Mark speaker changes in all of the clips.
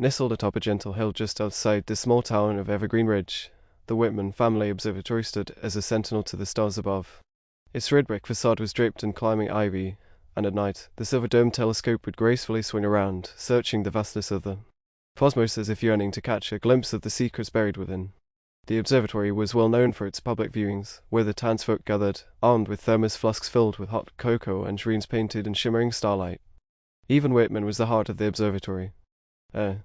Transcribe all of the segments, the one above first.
Speaker 1: Nestled atop a gentle hill just outside the small town of Evergreen Ridge, the Whitman family observatory stood as a sentinel to the stars above. Its red brick facade was draped in climbing ivy, and at night, the silver-domed telescope would gracefully swing around, searching the vastness of the cosmos as if yearning to catch a glimpse of the secrets buried within. The observatory was well known for its public viewings, where the townsfolk gathered, armed with thermos flasks filled with hot cocoa and dreams painted in shimmering starlight. Even Whitman was the heart of the observatory. A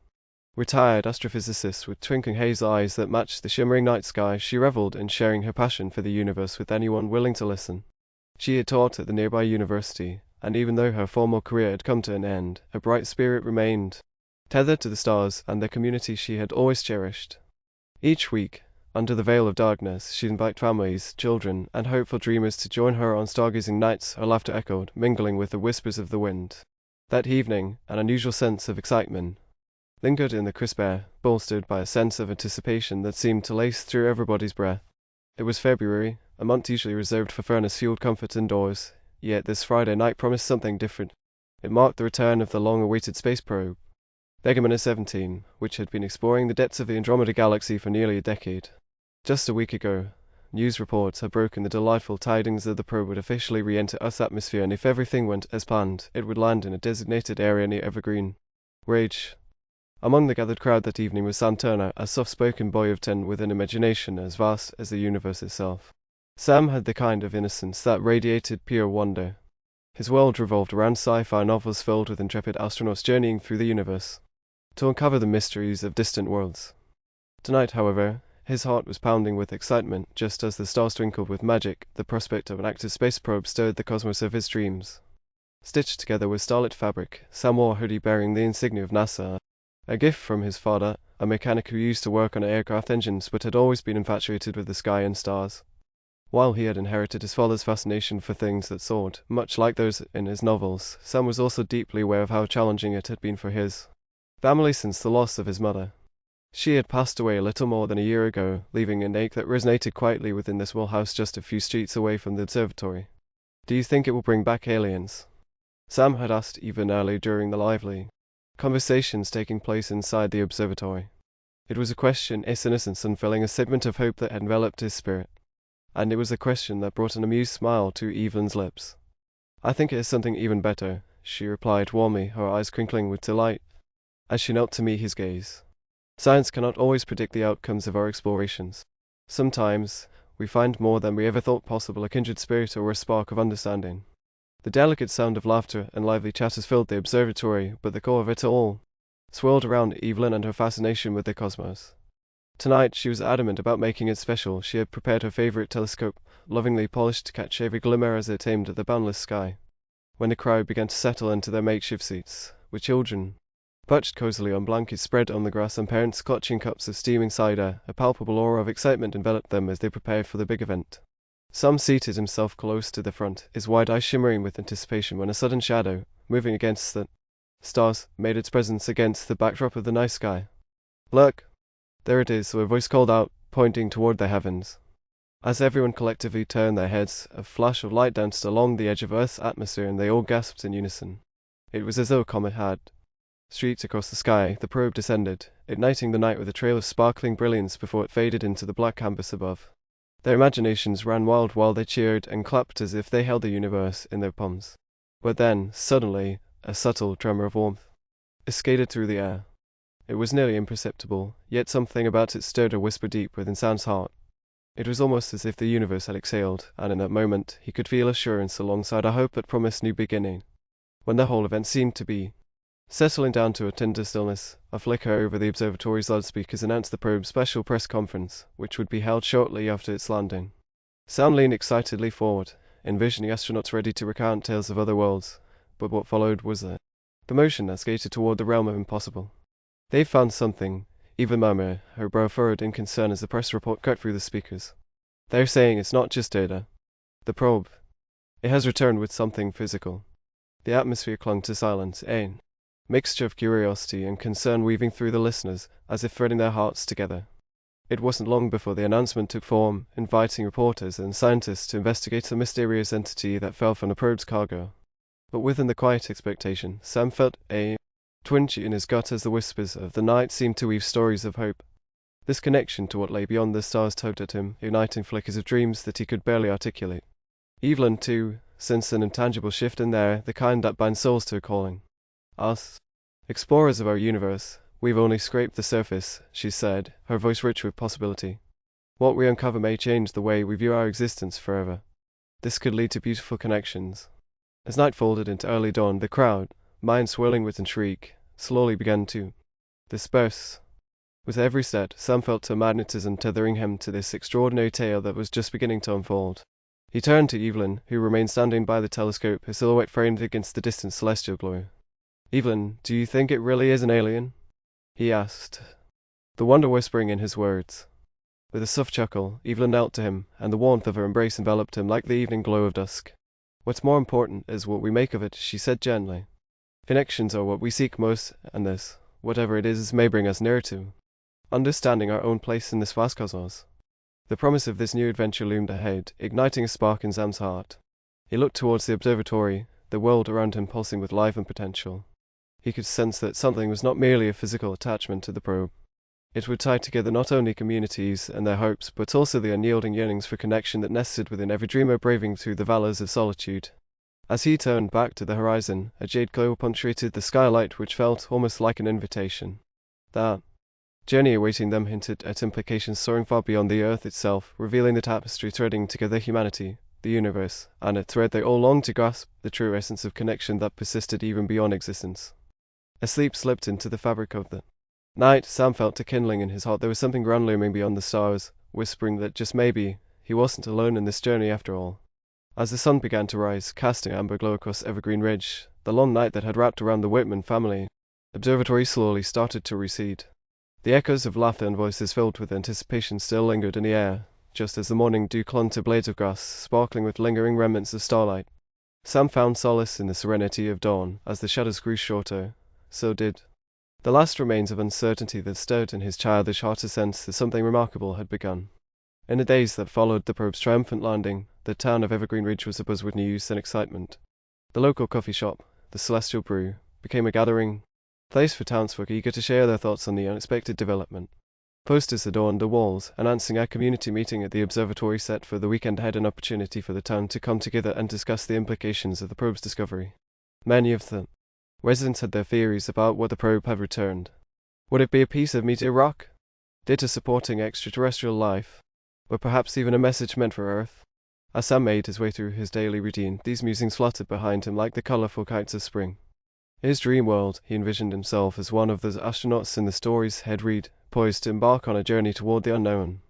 Speaker 1: retired astrophysicist with twinkling hazel eyes that matched the shimmering night sky, she reveled in sharing her passion for the universe with anyone willing to listen. She had taught at the nearby university, and even though her formal career had come to an end, a bright spirit remained, tethered to the stars and the community she had always cherished. Each week, under the veil of darkness, she'd invite families, children, and hopeful dreamers to join her on stargazing nights. Her laughter echoed, mingling with the whispers of the wind. That evening, an unusual sense of excitement lingered in the crisp air, bolstered by a sense of anticipation that seemed to lace through everybody's breath. It was February, a month usually reserved for furnace-fueled comfort indoors, yet this Friday night promised something different. It marked the return of the long-awaited space probe, Bafflement 17, which had been exploring the depths of the Andromeda Galaxy for nearly a decade. Just a week ago, news reports had broken the delightful tidings that the probe would officially re-enter Earth's atmosphere, and if everything went as planned, it would land in a designated area near Evergreen Ridge. Among the gathered crowd that evening was Sam Turner, a soft-spoken boy of 10 with an imagination as vast as the universe itself. Sam had the kind of innocence that radiated pure wonder. His world revolved around sci-fi novels filled with intrepid astronauts journeying through the universe to uncover the mysteries of distant worlds. Tonight, however, his heart was pounding with excitement. Just as the stars twinkled with magic, the prospect of an active space probe stirred the cosmos of his dreams. Stitched together with starlit fabric, Sam wore a hoodie bearing the insignia of NASA, a gift from his father, a mechanic who used to work on aircraft engines but had always been infatuated with the sky and stars. While he had inherited his father's fascination for things that soared, much like those in his novels, Sam was also deeply aware of how challenging it had been for his family since the loss of his mother. She had passed away a little more than a year ago, leaving an ache that resonated quietly within the small house just a few streets away from the observatory. "Do you think it will bring back aliens?" Sam had asked even earlier during the lively conversations taking place inside the observatory. It was a question, its innocence unfurling a segment of hope that had enveloped his spirit. And it was a question that brought an amused smile to Evelyn's lips. "I think it is something even better," she replied warmly, her eyes crinkling with delight, as she knelt to meet his gaze. "Science cannot always predict the outcomes of our explorations. Sometimes, we find more than we ever thought possible, a kindred spirit or a spark of understanding." The delicate sound of laughter and lively chatters filled the observatory, but the core of it all swirled around Evelyn and her fascination with the cosmos. Tonight, she was adamant about making it special. She had prepared her favorite telescope, lovingly polished to catch every glimmer as it aimed at the boundless sky. When the crowd began to settle into their makeshift seats, with children perched cozily on blankets spread on the grass and parents clutching cups of steaming cider, a palpable aura of excitement enveloped them as they prepared for the big event. Sam seated himself close to the front, his wide eyes shimmering with anticipation when a sudden shadow, moving against the stars, made its presence against the backdrop of the night sky. "Look! There it is," a voice called out, pointing toward the heavens. As everyone collectively turned their heads, a flash of light danced along the edge of Earth's atmosphere and they all gasped in unison. It was as though a comet had streaked across the sky. The probe descended, igniting the night with a trail of sparkling brilliance before it faded into the black canvas above. Their imaginations ran wild while they cheered and clapped as if they held the universe in their palms. But then, suddenly, a subtle tremor of warmth escaped through the air. It was nearly imperceptible, yet something about it stirred a whisper deep within Sam's heart. It was almost as if the universe had exhaled, and in that moment he could feel assurance alongside a hope that promised new beginning. When the whole event seemed to be settling down to a tender stillness, a flicker over the observatory's loudspeakers announced the probe's special press conference, which would be held shortly after its landing. Sam leaned excitedly forward, envisioning astronauts ready to recount tales of other worlds, but what followed was a commotion that skated toward the realm of impossible. "They've found something," Eva murmured, her brow furrowed in concern as the press report cut through the speakers. "They're saying it's not just data. The probe, it has returned with something physical." The atmosphere clung to silence, a mixture of curiosity and concern weaving through the listeners, as if threading their hearts together. It wasn't long before the announcement took form, inviting reporters and scientists to investigate the mysterious entity that fell from the probe's cargo. But within the quiet expectation, Sam felt a twingy in his gut as the whispers of the night seemed to weave stories of hope. This connection to what lay beyond the stars tugged at him, igniting flickers of dreams that he could barely articulate. Evelyn, too, sensed an intangible shift in there, the kind that binds souls to a calling. Us, explorers of our universe, we've only scraped the surface, she said, her voice rich with possibility. What we uncover may change the way we view our existence forever. This could lead to beautiful connections. As night folded into early dawn, the crowd, minds swirling with intrigue, slowly began to disperse. With every step, Sam felt a magnetism tethering him to this extraordinary tale that was just beginning to unfold. He turned to Evelyn, who remained standing by the telescope, her silhouette framed against the distant celestial glow. "Evelyn, do you think it really is an alien?" he asked, the wonder whispering in his words. With a soft chuckle, Evelyn knelt to him, and the warmth of her embrace enveloped him like the evening glow of dusk. "What's more important is what we make of it," she said gently. "Connections are what we seek most, and this, whatever it is, may bring us nearer to understanding our own place in this vast cosmos." The promise of this new adventure loomed ahead, igniting a spark in Sam's heart. He looked towards the observatory, the world around him pulsing with life and potential. He could sense that something was not merely a physical attachment to the probe. It would tie together not only communities and their hopes, but also the unyielding yearnings for connection that nested within every dreamer braving through the valleys of solitude. As he turned back to the horizon, a jade glow punctuated the skylight which felt almost like an invitation. That journey awaiting them hinted at implications soaring far beyond the earth itself, revealing the tapestry threading together humanity, the universe, and a thread they all longed to grasp, the true essence of connection that persisted even beyond existence. A sleep slipped into the fabric of the night. Sam felt a kindling in his heart. There was something grand looming beyond the stars, whispering that just maybe he wasn't alone in this journey after all. As the sun began to rise, casting amber glow across Evergreen Ridge, the long night that had wrapped around the Whitman family observatory slowly started to recede. The echoes of laughter and voices filled with anticipation still lingered in the air, just as the morning dew clung to blades of grass, sparkling with lingering remnants of starlight. Sam found solace in the serenity of dawn. As the shadows grew shorter, so did the last remains of uncertainty that stirred in his childish heart a sense that something remarkable had begun. In the days that followed the probe's triumphant landing, the town of Evergreen Ridge was abuzz with news and excitement. The local coffee shop, the Celestial Brew, became a gathering place for townsfolk eager to share their thoughts on the unexpected development. Posters adorned the walls, announcing a community meeting at the observatory set for the weekend ahead, an opportunity for the town to come together and discuss the implications of the probe's discovery. Many of the residents had their theories about what the probe had returned. Would it be a piece of meteor rock? Data supporting extraterrestrial life? Or perhaps even a message meant for Earth? As Sam made his way through his daily routine, these musings fluttered behind him like the colorful kites of spring. In his dream world, he envisioned himself as one of those astronauts in the stories he'd read, poised to embark on a journey toward the unknown.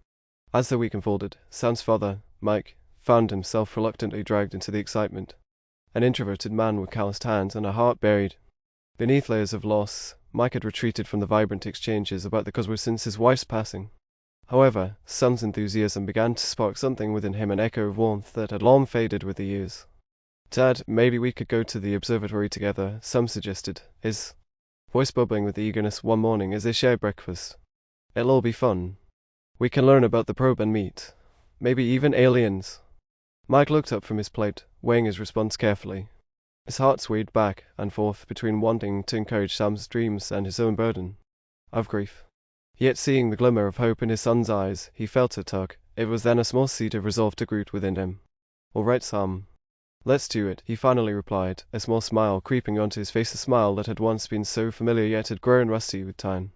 Speaker 1: As the week unfolded, Sam's father, Mike, found himself reluctantly dragged into the excitement. An introverted man with calloused hands and a heart buried beneath layers of loss, Mike had retreated from the vibrant exchanges about the cosmos since his wife's passing. However, Sam's enthusiasm began to spark something within him, an echo of warmth that had long faded with the years. "Dad, maybe we could go to the observatory together," Sam suggested, his voice bubbling with eagerness one morning as they shared breakfast. "It'll all be fun. We can learn about the probe and meet maybe even aliens." Mike looked up from his plate, weighing his response carefully. His heart swayed back and forth between wanting to encourage Sam's dreams and his own burden of grief. Yet seeing the glimmer of hope in his son's eyes, he felt a tug. It was then a small seed of resolve took root within him. "All right, Sam. Let's do it," he finally replied, a small smile creeping onto his face, a smile that had once been so familiar yet had grown rusty with time.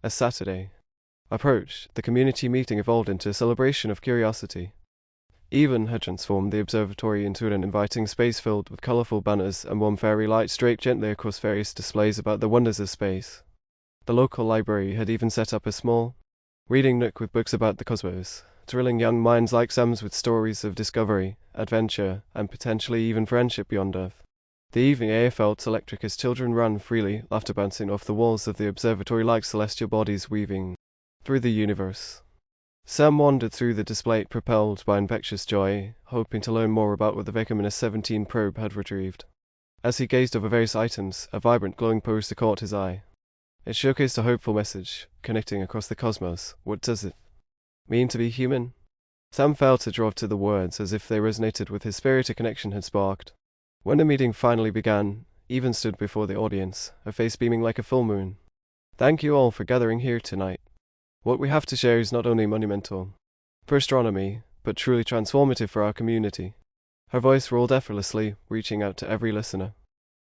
Speaker 1: As Saturday approached, the community meeting evolved into a celebration of curiosity. Evelyn had transformed the observatory into an inviting space filled with colorful banners and warm fairy lights draped gently across various displays about the wonders of space. The local library had even set up a small reading nook with books about the cosmos, thrilling young minds like Sam's with stories of discovery, adventure, and potentially even friendship beyond Earth. The evening air felt electric as children ran freely, laughter bouncing off the walls of the observatory like celestial bodies weaving through the universe. Sam wandered through the display, propelled by infectious joy, hoping to learn more about what the Vecumina 17 probe had retrieved. As he gazed over various items, a vibrant glowing poster caught his eye. It showcased a hopeful message, connecting across the cosmos. What does it mean to be human? Sam felt a draw to the words, as if they resonated with his spirit a connection had sparked. When the meeting finally began, Even stood before the audience, her face beaming like a full moon. Thank you all for gathering here tonight. What we have to share is not only monumental for astronomy, but truly transformative for our community. Her voice rolled effortlessly, reaching out to every listener.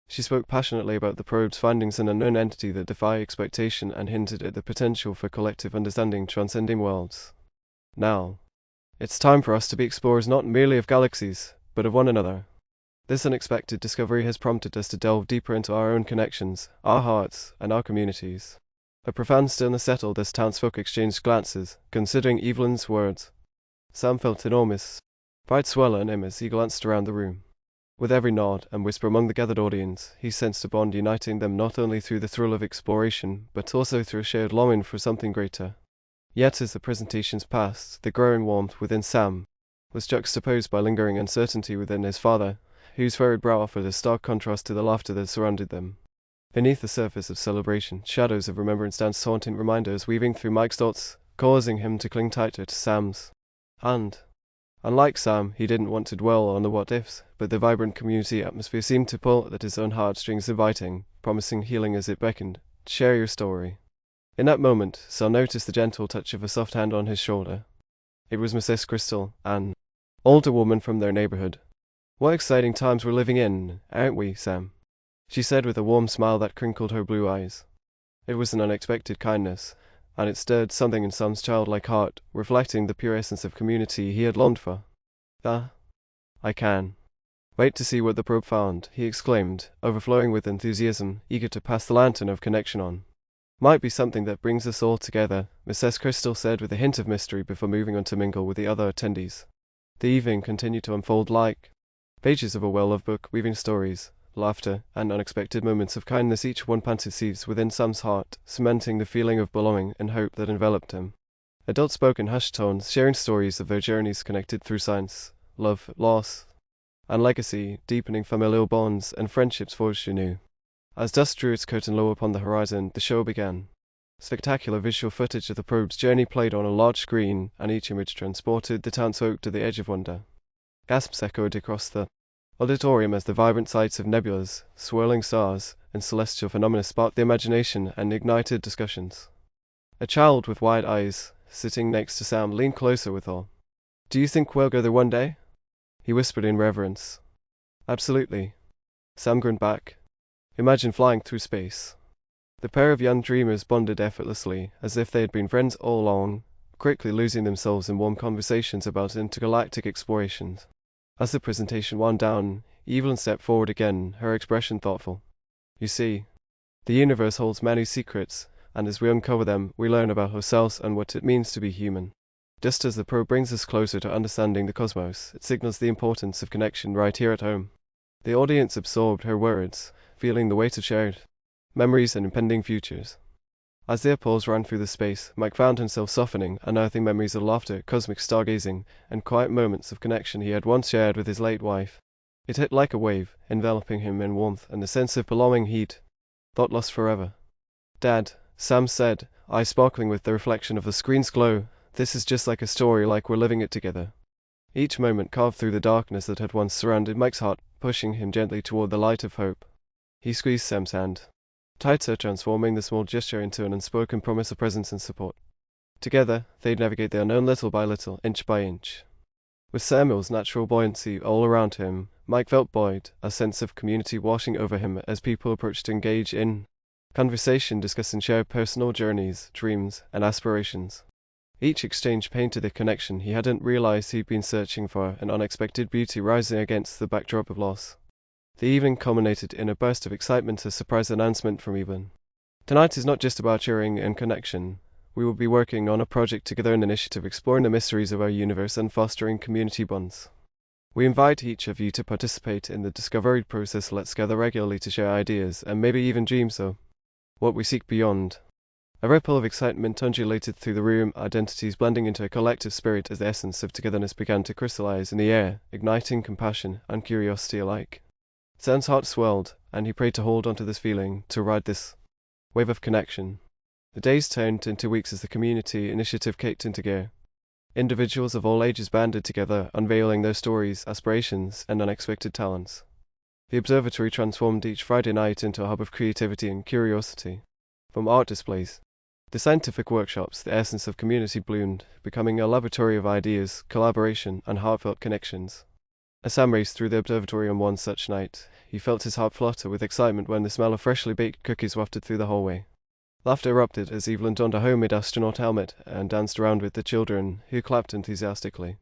Speaker 1: She spoke passionately about the probe's findings, an unknown entity that defy expectation, and hinted at the potential for collective understanding transcending worlds. Now, it's time for us to be explorers not merely of galaxies, but of one another. This unexpected discovery has prompted us to delve deeper into our own connections, our hearts, and our communities. A profound stillness settled as townsfolk exchanged glances, considering Evelyn's words. Sam felt enormous pride swell in him as he glanced around the room. With every nod and whisper among the gathered audience, he sensed a bond uniting them not only through the thrill of exploration, but also through a shared longing for something greater. Yet as the presentations passed, the growing warmth within Sam was juxtaposed by lingering uncertainty within his father, whose furrowed brow offered a stark contrast to the laughter that surrounded them. Beneath the surface of celebration, shadows of remembrance danced, haunting reminders weaving through Mike's thoughts, causing him to cling tighter to Sam's hand. Unlike Sam, he didn't want to dwell on the what-ifs, but the vibrant community atmosphere seemed to pull at his own heartstrings, inviting, promising healing as it beckoned. Share your story. In that moment, Sam noticed the gentle touch of a soft hand on his shoulder. It was Mrs. Crystal, an older woman from their neighborhood. What exciting times we're living in, aren't we, Sam? She said with a warm smile that crinkled her blue eyes. It was an unexpected kindness, and it stirred something in Sam's childlike heart, reflecting the pure essence of community he had longed for. I can wait to see what the probe found, he exclaimed, overflowing with enthusiasm, eager to pass the lantern of connection on. Might be something that brings us all together, Mrs. Crystal said with a hint of mystery before moving on to mingle with the other attendees. The evening continued to unfold like pages of a well-loved book, weaving stories, laughter, and unexpected moments of kindness, each one planted seeds within Sam's heart, cementing the feeling of belonging and hope that enveloped him. Adults spoke in hushed tones, sharing stories of their journeys connected through science, love, loss, and legacy, deepening familial bonds and friendships forged anew. As dusk drew its curtain low upon the horizon, the show began. Spectacular visual footage of the probe's journey played on a large screen, and each image transported the townsfolk to the edge of wonder. Gasps echoed across the auditorium as the vibrant sights of nebulas, swirling stars, and celestial phenomena sparked the imagination and ignited discussions. A child with wide eyes, sitting next to Sam, leaned closer with awe. Do you think we'll go there one day? He whispered in reverence. Absolutely. Sam grinned back. Imagine flying through space. The pair of young dreamers bonded effortlessly, as if they had been friends all along, quickly losing themselves in warm conversations about intergalactic explorations. As the presentation wound down, Evelyn stepped forward again, her expression thoughtful. You see, the universe holds many secrets, and as we uncover them, we learn about ourselves and what it means to be human. Just as the probe brings us closer to understanding the cosmos, it signals the importance of connection right here at home. The audience absorbed her words, feeling the weight of shared memories and impending futures. As their applause ran through the space, Mike found himself softening, unearthing memories of laughter, cosmic stargazing, and quiet moments of connection he had once shared with his late wife. It hit like a wave, enveloping him in warmth and a sense of belonging he'd thought lost forever. Dad, Sam said, eyes sparkling with the reflection of the screen's glow, this is just like a story, like we're living it together. Each moment carved through the darkness that had once surrounded Mike's heart, pushing him gently toward the light of hope. He squeezed Sam's hand tighter, transforming the small gesture into an unspoken promise of presence and support. Together, they'd navigate the unknown little by little, inch by inch. With Samuel's natural buoyancy all around him, Mike felt buoyed, a sense of community washing over him as people approached to engage in conversation, discussing shared personal journeys, dreams, and aspirations. Each exchange painted the connection he hadn't realized he'd been searching for, an unexpected beauty rising against the backdrop of loss. The evening culminated in a burst of excitement, a surprise announcement from Evelyn. Tonight is not just about sharing and connection. We will be working on a project together, an initiative exploring the mysteries of our universe and fostering community bonds. We invite each of you to participate in the discovery process. Let's gather regularly to share ideas and maybe even dreams of what we seek beyond. A ripple of excitement undulated through the room, identities blending into a collective spirit as the essence of togetherness began to crystallize in the air, igniting compassion and curiosity alike. Sam's heart swelled, and he prayed to hold onto this feeling, to ride this wave of connection. The days turned into weeks as the community initiative kicked into gear. Individuals of all ages banded together, unveiling their stories, aspirations, and unexpected talents. The observatory transformed each Friday night into a hub of creativity and curiosity. From art displays to scientific workshops, the essence of community bloomed, becoming a laboratory of ideas, collaboration, and heartfelt connections. As Sam raced through the observatory on one such night, he felt his heart flutter with excitement when the smell of freshly baked cookies wafted through the hallway. Laughter erupted as Evelyn donned a homemade astronaut helmet and danced around with the children, who clapped enthusiastically.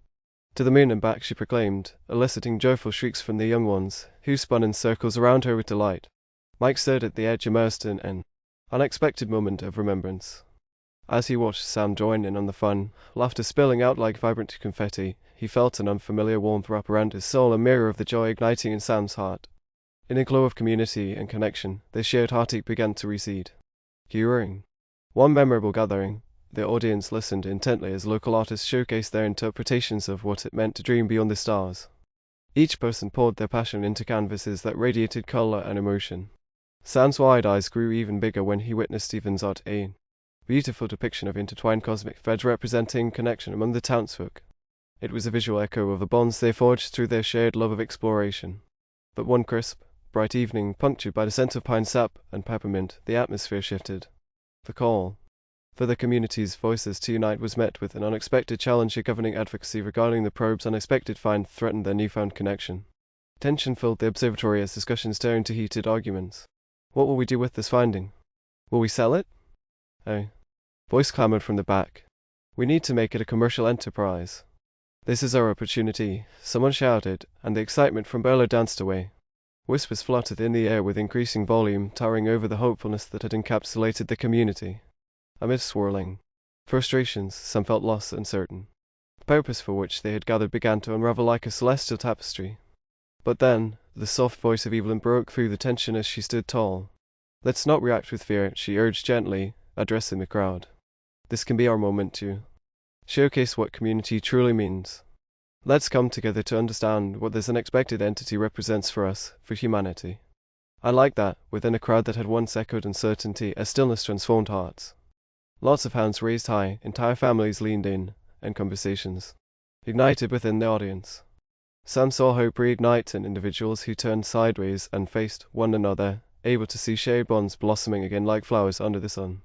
Speaker 1: To the moon and back she proclaimed, eliciting joyful shrieks from the young ones, who spun in circles around her with delight. Mike stood at the edge, immersed in an unexpected moment of remembrance. As he watched Sam join in on the fun, laughter spilling out like vibrant confetti, he felt an unfamiliar warmth wrap around his soul, a mirror of the joy igniting in Sam's heart. In a glow of community and connection, their shared heartache began to recede. During one memorable gathering, the audience listened intently as local artists showcased their interpretations of what it meant to dream beyond the stars. Each person poured their passion into canvases that radiated color and emotion. Sam's wide eyes grew even bigger when he witnessed Stephen's art, a beautiful depiction of intertwined cosmic threads representing connection among the townsfolk. It was a visual echo of the bonds they forged through their shared love of exploration. But one crisp, bright evening, punctured by the scent of pine sap and peppermint, the atmosphere shifted. The call for the community's voices to unite was met with an unexpected challenge. A governing advocacy regarding the probe's unexpected find threatened their newfound connection. Tension filled the observatory as discussions turned to heated arguments. What will we do with this finding? Will we sell it? A voice clamored from the back. We need to make it a commercial enterprise. This is our opportunity, someone shouted, and the excitement from Berlo danced away. Whispers fluttered in the air with increasing volume, towering over the hopefulness that had encapsulated the community. Amid swirling frustrations, some felt lost and uncertain. The purpose for which they had gathered began to unravel like a celestial tapestry. But then, the soft voice of Evelyn broke through the tension as she stood tall. Let's not react with fear, she urged gently, addressing the crowd. This can be our moment to showcase what community truly means. Let's come together to understand what this unexpected entity represents for us, for humanity. I like that, within a crowd that had once echoed uncertainty, as stillness transformed hearts. Lots of hands raised high, entire families leaned in, and conversations ignited within the audience. Sam saw hope reignite in individuals who turned sideways and faced one another, able to see shared bonds blossoming again like flowers under the sun.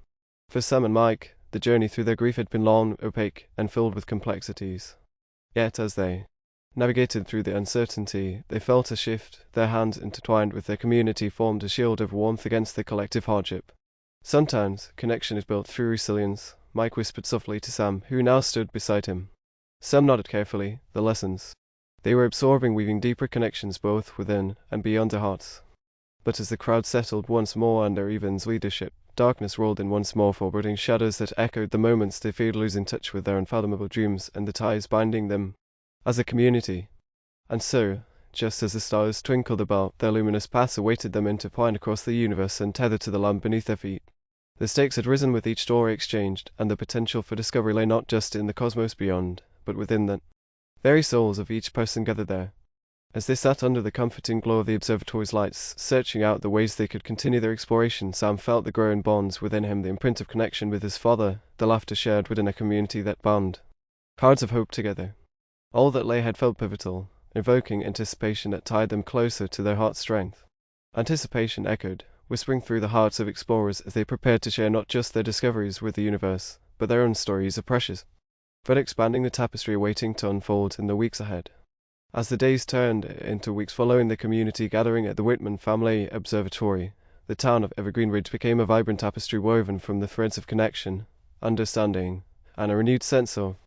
Speaker 1: For Sam and Mike, the journey through their grief had been long, opaque, and filled with complexities. Yet as they navigated through the uncertainty, they felt a shift. Their hands intertwined with their community formed a shield of warmth against the collective hardship. Sometimes, connection is built through resilience, Mike whispered softly to Sam, who now stood beside him. Sam nodded carefully. The lessons they were absorbing, weaving deeper connections both within and beyond their hearts. But as the crowd settled once more under Evelyn's leadership, darkness rolled in once more, foreboding shadows that echoed the moments they feared losing touch with their unfathomable dreams and the ties binding them as a community. And so, just as the stars twinkled about, their luminous paths awaited them intertwined across the universe and tethered to the land beneath their feet. The stakes had risen with each story exchanged, and the potential for discovery lay not just in the cosmos beyond, but within the very souls of each person gathered there. As they sat under the comforting glow of the observatory's lights, searching out the ways they could continue their exploration, Sam felt the growing bonds within him, the imprint of connection with his father, the laughter shared within a community that bound cards of hope together. All that lay ahead felt pivotal, evoking anticipation that tied them closer to their heart's strength. Anticipation echoed, whispering through the hearts of explorers as they prepared to share not just their discoveries with the universe, but their own stories of precious thread expanding the tapestry awaiting to unfold in the weeks ahead. As the days turned into weeks following the community gathering at the Whitman Family Observatory, the town of Evergreen Ridge became a vibrant tapestry woven from the threads of connection, understanding, and a renewed sense of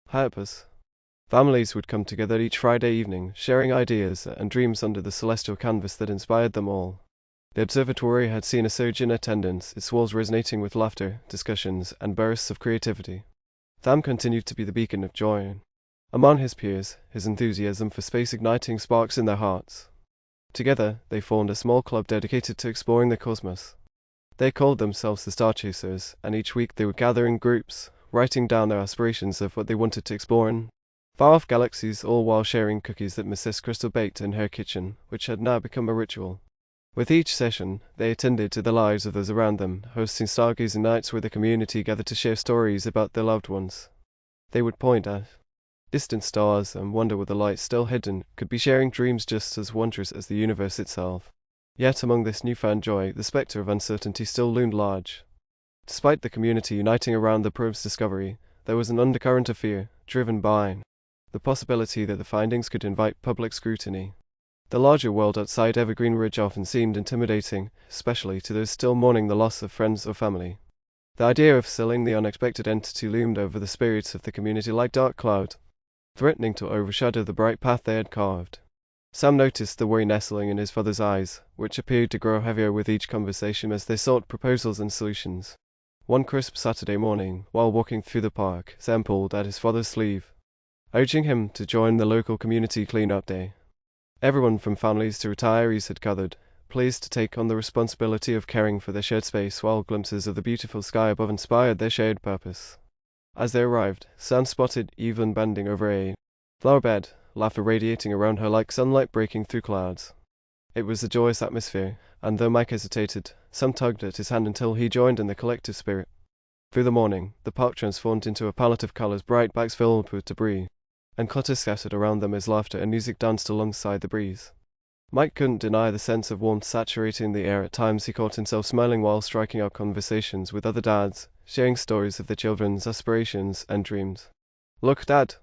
Speaker 1: purpose. Families would come together each Friday evening, sharing ideas and dreams under the celestial canvas that inspired them all. The observatory had seen a surge in attendance, its walls resonating with laughter, discussions, and bursts of creativity. Sam continued to be the beacon of joy among his peers, his enthusiasm for space igniting sparks in their hearts. Together, they formed a small club dedicated to exploring the cosmos. They called themselves the Star Chasers, and each week they would gather in groups, writing down their aspirations of what they wanted to explore in far-off galaxies, all while sharing cookies that Mrs. Crystal baked in her kitchen, which had now become a ritual. With each session, they attended to the lives of those around them, hosting stargazing nights where the community gathered to share stories about their loved ones. They would point at distant stars, and wonder with the light still hidden, could be sharing dreams just as wondrous as the universe itself. Yet among this newfound joy, the spectre of uncertainty still loomed large. Despite the community uniting around the probe's discovery, there was an undercurrent of fear, driven by the possibility that the findings could invite public scrutiny. The larger world outside Evergreen Ridge often seemed intimidating, especially to those still mourning the loss of friends or family. The idea of selling the unexpected entity loomed over the spirits of the community like dark cloud, threatening to overshadow the bright path they had carved. Sam noticed the worry nestling in his father's eyes, which appeared to grow heavier with each conversation as they sought proposals and solutions. One crisp Saturday morning, while walking through the park, Sam pulled at his father's sleeve, urging him to join the local community clean-up day. Everyone from families to retirees had gathered, pleased to take on the responsibility of caring for their shared space, while glimpses of the beautiful sky above inspired their shared purpose. As they arrived, Sam spotted Evelyn bending over a flower bed, laughter radiating around her like sunlight breaking through clouds. It was a joyous atmosphere, and though Mike hesitated, Sam tugged at his hand until he joined in the collective spirit. Through the morning, the park transformed into a palette of colors, bright bags filled with debris, and clutter scattered around them as laughter and music danced alongside the breeze. Mike couldn't deny the sense of warmth saturating the air. At times he caught himself smiling while striking up conversations with other dads, sharing stories of their children's aspirations and dreams. "Look, Dad!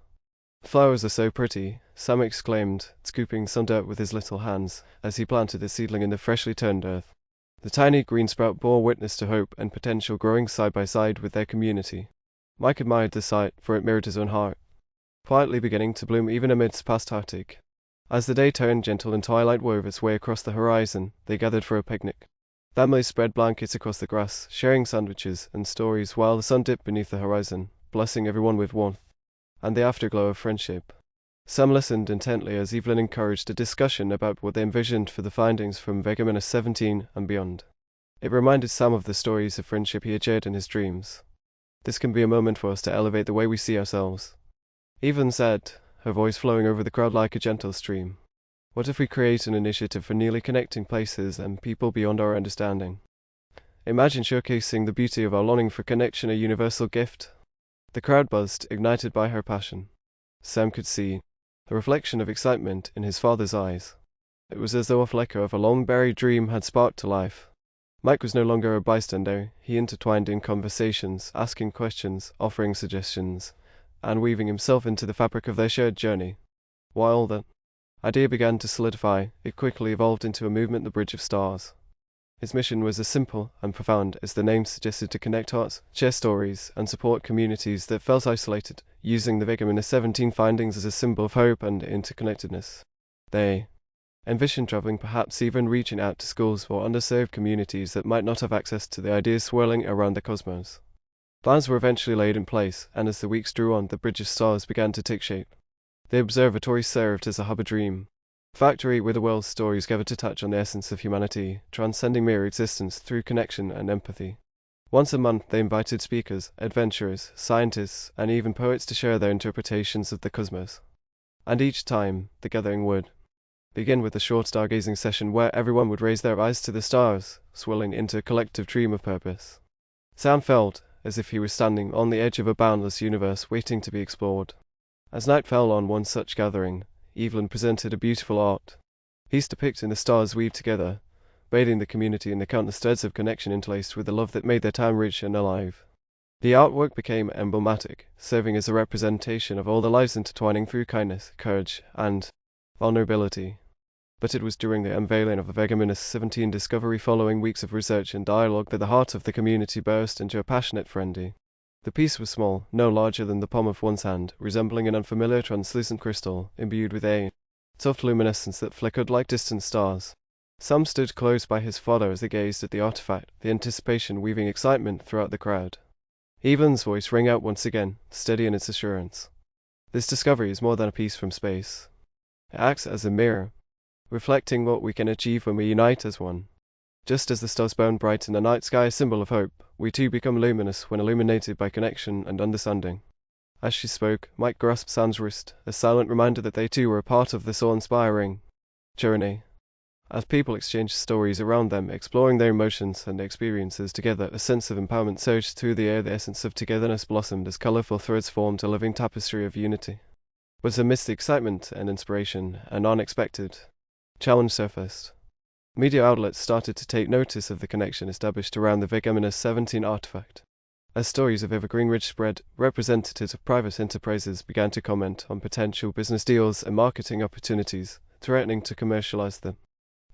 Speaker 1: Flowers are so pretty," Sam exclaimed, scooping some dirt with his little hands, as he planted a seedling in the freshly turned earth. The tiny green sprout bore witness to hope and potential growing side by side with their community. Mike admired the sight, for it mirrored his own heart, quietly beginning to bloom even amidst past heartache. As the day turned gentle and twilight wove its way across the horizon, they gathered for a picnic. Families spread blankets across the grass, sharing sandwiches and stories while the sun dipped beneath the horizon, blessing everyone with warmth and the afterglow of friendship. Sam listened intently as Evelyn encouraged a discussion about what they envisioned for the findings from Vegaminus 17 and beyond. It reminded Sam of the stories of friendship he had shared in his dreams. "This can be a moment for us to elevate the way we see ourselves," Evelyn said, her voice flowing over the crowd like a gentle stream. "What if we create an initiative for nearly connecting places and people beyond our understanding? Imagine showcasing the beauty of our longing for connection, a universal gift." The crowd buzzed, ignited by her passion. Sam could see the reflection of excitement in his father's eyes. It was as though a flicker of a long-buried dream had sparked to life. Mike was no longer a bystander. He intertwined in conversations, asking questions, offering suggestions, and weaving himself into the fabric of their shared journey. While the idea began to solidify, it quickly evolved into a movement, the Bridge of Stars. Its mission was as simple and profound as the name suggested: to connect hearts, share stories, and support communities that felt isolated, using the Vegaminus 17 findings as a symbol of hope and interconnectedness. They envisioned traveling, perhaps even reaching out to schools or underserved communities that might not have access to the ideas swirling around the cosmos. Plans were eventually laid in place, and as the weeks drew on, the Bridge of Stars began to take shape. The observatory served as a hub of dream factory where the world's stories gathered to touch on the essence of humanity, transcending mere existence through connection and empathy. Once a month they invited speakers, adventurers, scientists, and even poets to share their interpretations of the cosmos. And each time, the gathering would begin with a short stargazing session where everyone would raise their eyes to the stars, swelling into a collective dream of purpose. Sam felt as if he was standing on the edge of a boundless universe waiting to be explored. As night fell on one such gathering, Evelyn presented a beautiful art piece depicting the stars weaved together, bathing the community in the countless threads of connection interlaced with the love that made their town rich and alive. The artwork became emblematic, serving as a representation of all the lives intertwining through kindness, courage, and vulnerability. But it was during the unveiling of the Vegaminus 17 discovery, following weeks of research and dialogue, that the heart of the community burst into a passionate frenzy. The piece was small, no larger than the palm of one's hand, resembling an unfamiliar translucent crystal, imbued with a soft luminescence that flickered like distant stars. Sam stood close by his father as they gazed at the artifact, the anticipation weaving excitement throughout the crowd. Evelyn's voice rang out once again, steady in its assurance. "This discovery is more than a piece from space. It acts as a mirror, reflecting what we can achieve when we unite as one. Just as the stars burn bright in the night sky, a symbol of hope, we too become luminous when illuminated by connection and understanding." As she spoke, Mike grasped Sam's wrist, a silent reminder that they too were a part of this awe-inspiring journey. As people exchanged stories around them, exploring their emotions and experiences together, a sense of empowerment surged through the air. The essence of togetherness blossomed as colorful threads formed a living tapestry of unity. But amidst the excitement and inspiration, an unexpected challenge surfaced. Media outlets started to take notice of the connection established around the Vegaminus 17 artifact. As stories of Evergreen Ridge spread, representatives of private enterprises began to comment on potential business deals and marketing opportunities, threatening to commercialize the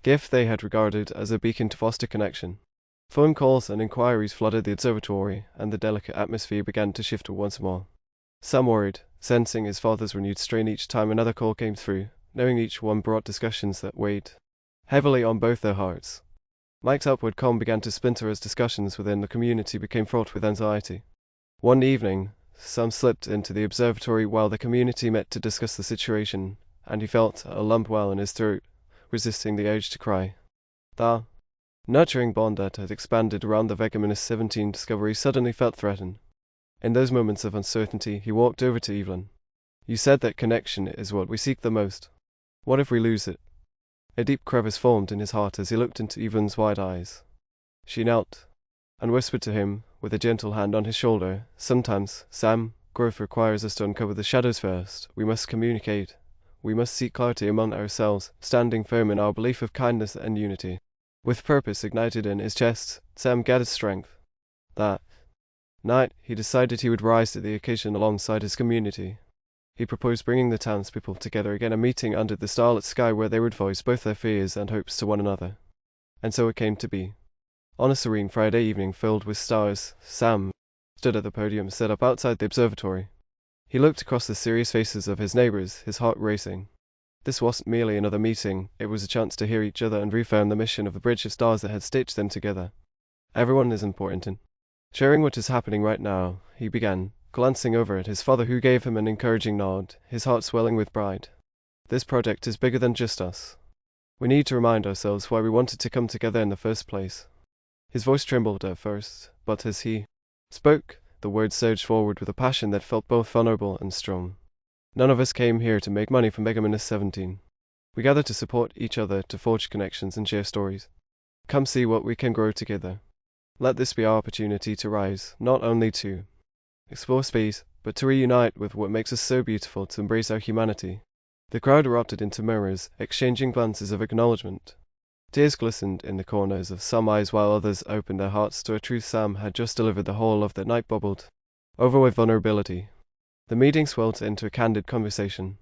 Speaker 1: gift they had regarded as a beacon to foster connection. Phone calls and inquiries flooded the observatory, and the delicate atmosphere began to shift once more. Sam worried, sensing his father's renewed strain each time another call came through, knowing each one brought discussions that weighed heavily on both their hearts. Mike's upward calm began to splinter as discussions within the community became fraught with anxiety. One evening, Sam slipped into the observatory while the community met to discuss the situation, and he felt a lump well in his throat, resisting the urge to cry. The nurturing bond that had expanded around the Vegaminus 17 discovery suddenly felt threatened. In those moments of uncertainty, he walked over to Evelyn. "You said that connection is what we seek the most. What if we lose it?" A deep crevice formed in his heart as he looked into Evelyn's wide eyes. She knelt and whispered to him, with a gentle hand on his shoulder, "Sometimes, Sam, growth requires us to uncover the shadows first. We must communicate. We must seek clarity among ourselves, standing firm in our belief of kindness and unity." With purpose ignited in his chest, Sam gathered strength. That night, he decided he would rise to the occasion alongside his community. He proposed bringing the townspeople together again, a meeting under the starlit sky where they would voice both their fears and hopes to one another. And so it came to be. On a serene Friday evening filled with stars, Sam stood at the podium set up outside the observatory. He looked across the serious faces of his neighbors, his heart racing. This wasn't merely another meeting, it was a chance to hear each other and reaffirm the mission of the bridge of stars that had stitched them together. Everyone is important in sharing what is happening right now, he began, glancing over at his father who gave him an encouraging nod, his heart swelling with pride. This project is bigger than just us. We need to remind ourselves why we wanted to come together in the first place. His voice trembled at first, but as he spoke, the words surged forward with a passion that felt both vulnerable and strong. None of us came here to make money from Vegaminus 17. We gathered to support each other, to forge connections and share stories. Come see what we can grow together. Let this be our opportunity to rise, not only to explore space, but to reunite with what makes us so beautiful, to embrace our humanity. The crowd erupted into murmurs, exchanging glances of acknowledgement. Tears glistened in the corners of some eyes while others opened their hearts to a truth Sam had just delivered. The whole of that night bubbled over with vulnerability. The meeting swelled into a candid conversation.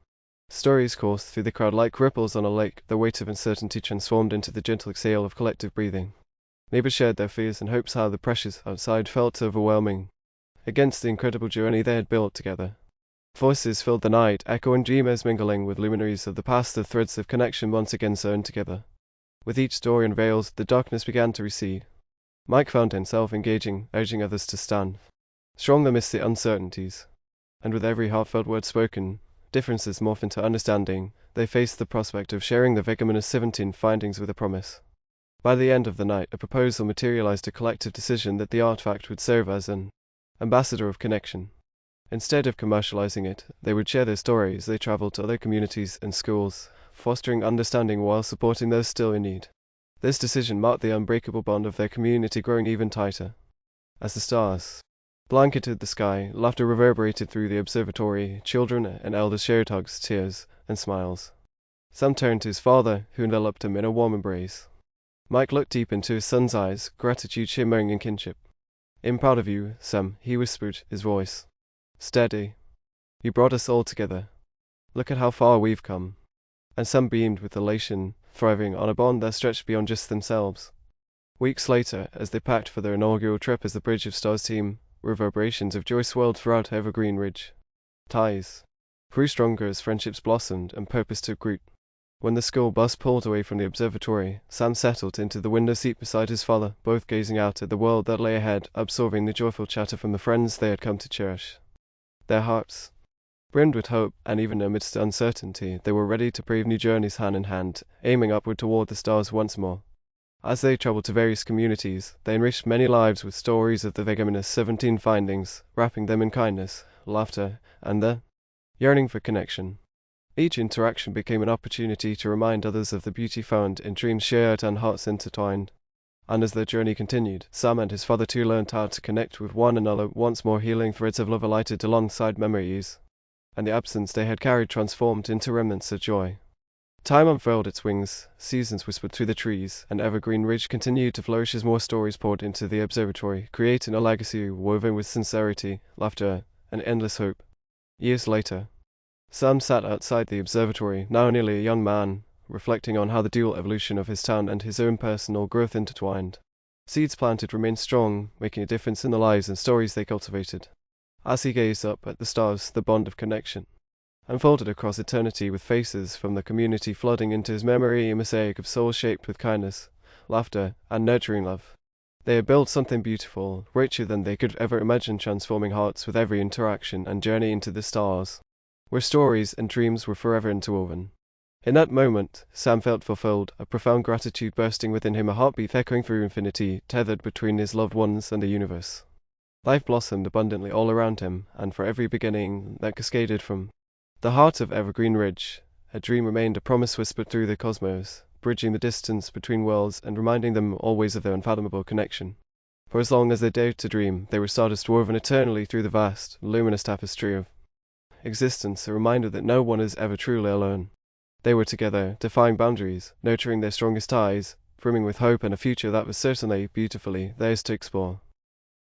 Speaker 1: Stories coursed through the crowd like ripples on a lake, the weight of uncertainty transformed into the gentle exhale of collective breathing. Neighbors shared their fears and hopes, how the pressures outside felt overwhelming against the incredible journey they had built together. Voices filled the night, echoing dreamers mingling with luminaries of the past, the threads of connection once again sewn together. With each story unveiled, the darkness began to recede. Mike found himself engaging, urging others to stand strong amidst the uncertainties. And with every heartfelt word spoken, differences morphed into understanding. They faced the prospect of sharing the Vegaminus 17 findings with a promise. By the end of the night, a proposal materialized, a collective decision that the artifact would serve as an ambassador of connection. Instead of commercializing it, they would share their stories. They traveled to other communities and schools, fostering understanding while supporting those still in need. This decision marked the unbreakable bond of their community growing even tighter. As the stars blanketed the sky, laughter reverberated through the observatory. Children and elders shared hugs, tears, and smiles. Sam turned to his father, who enveloped him in a warm embrace. Mike looked deep into his son's eyes, gratitude shimmering in kinship. "I'm proud of you, Sam," he whispered, his voice steady. "You brought us all together. Look at how far we've come." And Sam beamed with elation, thriving on a bond that stretched beyond just themselves. Weeks later, as they packed for their inaugural trip as the Bridge of Stars team, reverberations of joy swelled throughout Evergreen Ridge. Ties grew stronger as friendships blossomed and purpose took root. When the school bus pulled away from the observatory, Sam settled into the window seat beside his father, both gazing out at the world that lay ahead, absorbing the joyful chatter from the friends they had come to cherish. Their hearts brimmed with hope, and even amidst uncertainty, they were ready to brave new journeys hand in hand, aiming upward toward the stars once more. As they traveled to various communities, they enriched many lives with stories of the Vegaminus 17 findings, wrapping them in kindness, laughter, and the yearning for connection. Each interaction became an opportunity to remind others of the beauty found in dreams shared and hearts intertwined. And as their journey continued, Sam and his father too learned how to connect with one another once more, healing threads of love alighted alongside memories and the absence they had carried transformed into remnants of joy. Time unfurled its wings, seasons whispered through the trees, and Evergreen Ridge continued to flourish as more stories poured into the observatory, creating a legacy woven with sincerity, laughter, and endless hope. Years later, Sam sat outside the observatory, now nearly a young man, reflecting on how the dual evolution of his town and his own personal growth intertwined. Seeds planted remained strong, making a difference in the lives and stories they cultivated. As he gazed up at the stars, the bond of connection unfolded across eternity, with faces from the community flooding into his memory, a mosaic of souls shaped with kindness, laughter, and nurturing love. They had built something beautiful, richer than they could ever imagine, transforming hearts with every interaction and journey into the stars, where stories and dreams were forever interwoven. In that moment, Sam felt fulfilled, a profound gratitude bursting within him, a heartbeat echoing through infinity, tethered between his loved ones and the universe. Life blossomed abundantly all around him, and for every beginning that cascaded from the heart of Evergreen Ridge, a dream remained, a promise whispered through the cosmos, bridging the distance between worlds and reminding them always of their unfathomable connection. For as long as they dared to dream, they were stardust woven eternally through the vast, luminous tapestry of existence, a reminder that no one is ever truly alone. They were together, defying boundaries, nurturing their strongest ties, brimming with hope and a future that was certainly, beautifully, theirs to explore.